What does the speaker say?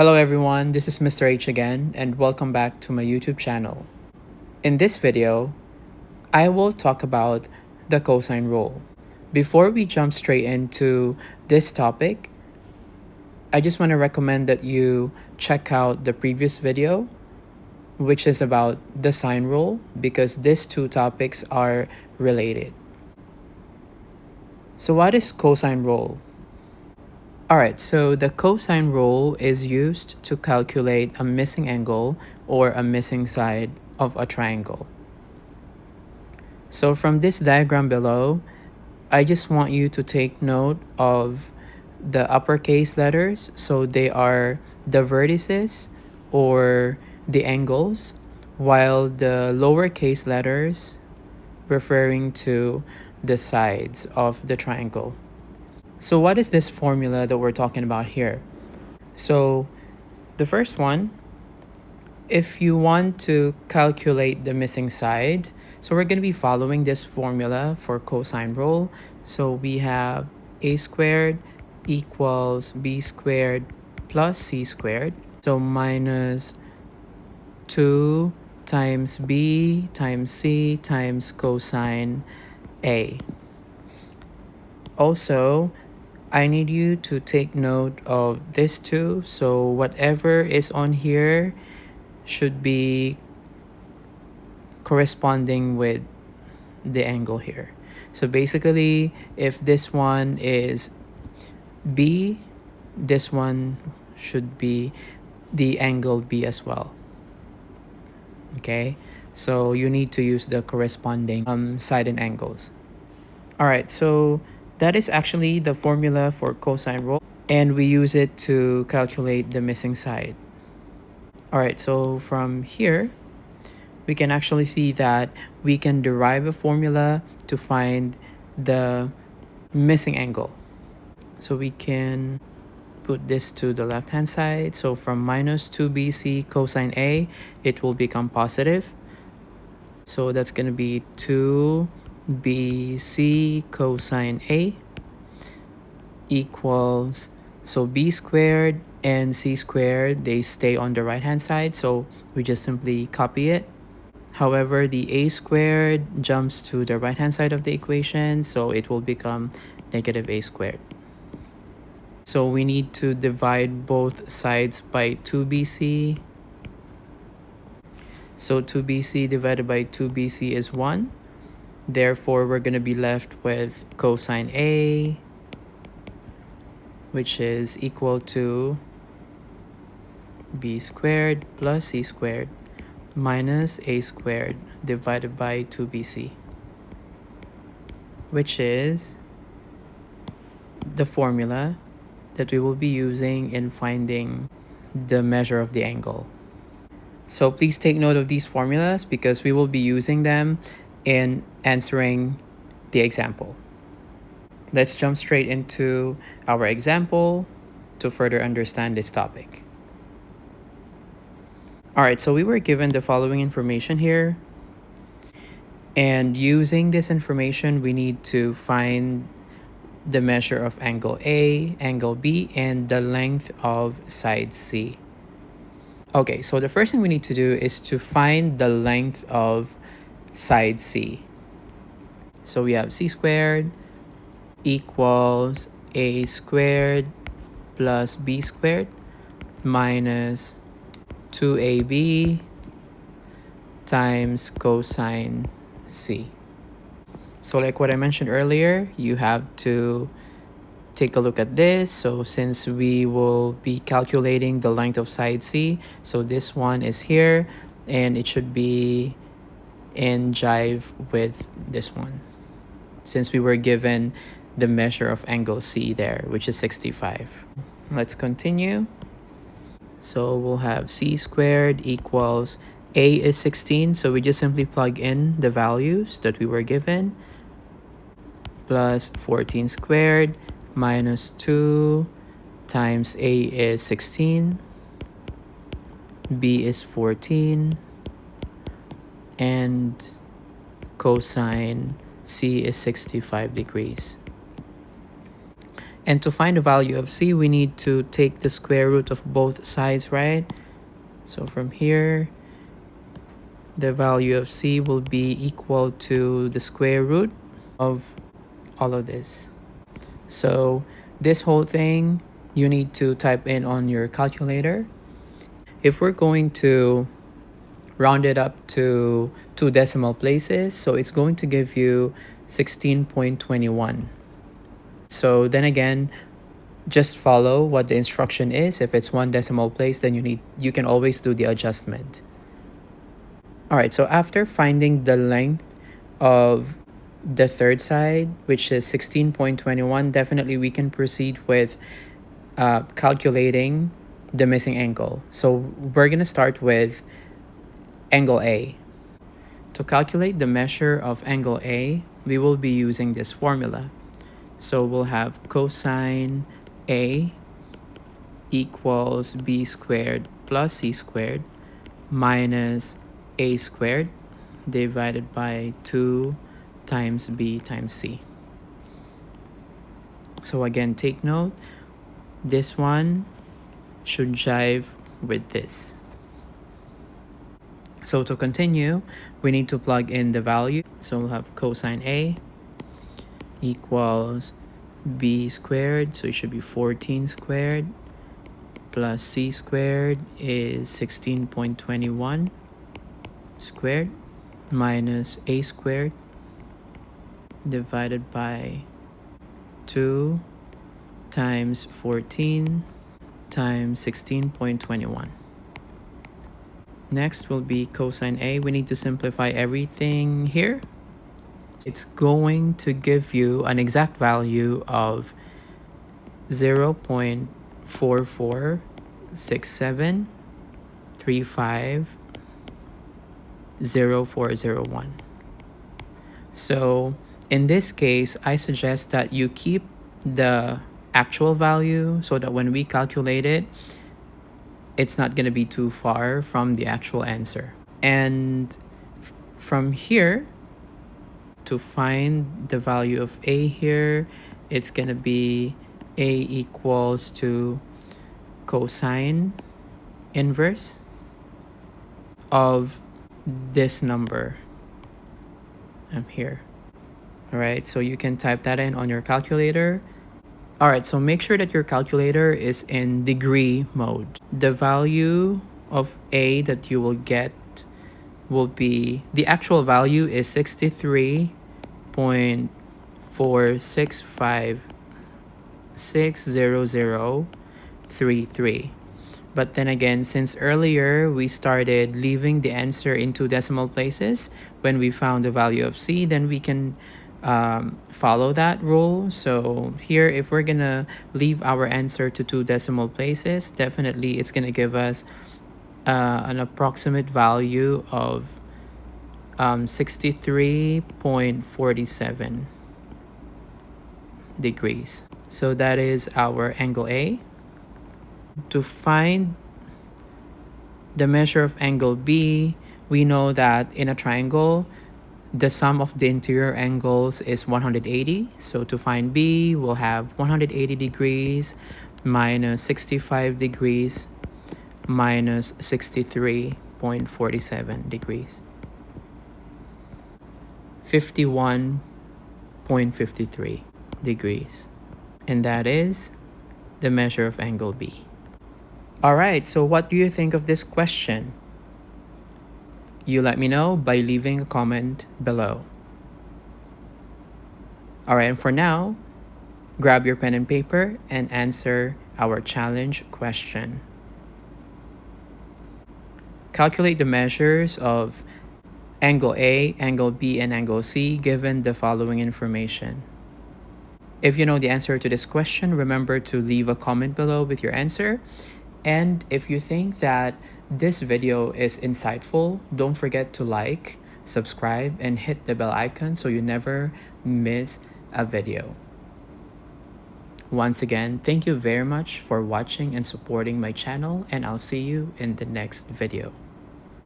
Hello everyone, this is Mr. H again, and welcome back to my YouTube channel. In this video, I will talk about the cosine rule. Before we jump straight into this topic, I just want to recommend that you check out the previous video, which is about the sine rule, because these two topics are related. So what is cosine rule? Alright, so the cosine rule is used to calculate a missing angle or a missing side of a triangle. So from this diagram below, I just want you to take note of the uppercase letters. So they are the vertices or the angles, while the lowercase letters referring to the sides of the triangle. So what is this formula that we're talking about here? So the first one, if you want to calculate the missing side, so we're going to be following this formula for cosine rule. So we have a squared equals b squared plus c squared. So minus 2 times b times c times cosine a. Also, I need you to take note of this too. So whatever is on here should be corresponding with the angle here. So basically, if this one is B, this one should be the angle B as well. Okay, so you need to use the corresponding side and angles. All right, so that is actually the formula for cosine rule, and we use it to calculate the missing side. All right, so from here, we can actually see that we can derive a formula to find the missing angle. So we can put this to the left-hand side. So from minus 2bc cosine A, it will become positive. So that's going to be 2bc cosine A equals, so b squared and c squared, they stay on the right hand side, so we just simply copy it. However, the a squared jumps to the right hand side of the equation, so it will become negative a squared. So we need to divide both sides by 2bc. So 2bc divided by 2bc is 1. Therefore, we're going to be left with cosine A, which is equal to b squared plus c squared minus a squared divided by 2bc, which is the formula that we will be using in finding the measure of the angle. So please take note of these formulas because we will be using them in answering the example. Let's jump straight into our example to further understand this topic. All right, so we were given the following information here. And using this information, we need to find the measure of angle A, angle B, and the length of side C. Okay, so the first thing we need to do is to find the length of side C. So we have c squared equals a squared plus b squared minus 2ab times cosine c. So like what I mentioned earlier, you have to take a look at this. So since we will be calculating the length of side C, so this one is here and it should be in jive with this one, since we were given the measure of angle C there, which is 65. Let's continue. So we'll have c squared equals a is 16, so we just simply plug in the values that we were given, plus 14 squared minus 2 times a is 16, b is 14, and cosine c is 65 degrees. And to find the value of c, we need to take the square root of both sides, right? So from here, the value of c will be equal to the square root of all of this. So this whole thing, you need to type in on your calculator. If we're going to round it up to 2 decimal places, so it's going to give you 16.21. So then again, just follow what the instruction is. If it's 1 decimal place, then you can always do the adjustment. All right, so after finding the length of the third side, which is 16.21, definitely we can proceed with calculating the missing angle. So we're going to start with angle A. To calculate the measure of angle A, we will be using this formula. So we'll have cosine A equals b squared plus c squared minus a squared divided by 2 times b times c. So again, take note, this one should jive with this. So to continue, we need to plug in the value. So we'll have cosine A equals b squared, so it should be 14 squared, plus c squared is 16.21 squared minus a squared divided by 2 times 14 times 16.21. Next will be cosine A. We need to simplify everything here. It's going to give you an exact value of 0.4467350401. So in this case, I suggest that you keep the actual value so that when we calculate it, it's not going to be too far from the actual answer. And from here, to find the value of a here, it's going to be a equals to cosine inverse of this number here. All right, so you can type that in on your calculator. All right, so make sure that your calculator is in degree mode. The value of a that you will get will be, the actual value is 63.46560033. But then again, since earlier we started leaving the answer in 2 decimal places when we found the value of c, then we can follow that rule. So here, if we're gonna leave our answer to 2 decimal places, definitely it's gonna give us an approximate value of 63.47 degrees. So that is our angle A. To find the measure of angle B, we know that in a triangle, the sum of the interior angles is 180. So to find B, we'll have 180 degrees minus 65 degrees minus 63.47 degrees. 51.53 degrees. And that is the measure of angle B. All right, so what do you think of this question? You let me know by leaving a comment below. All right, and for now, grab your pen and paper and answer our challenge question. Calculate the measures of angle A, angle B, and angle C given the following information. If you know the answer to this question, remember to leave a comment below with your answer. And if you think that this video is insightful, don't forget to like, subscribe, and hit the bell icon so you never miss a video. Once again, thank you very much for watching and supporting my channel, and I'll see you in the next video.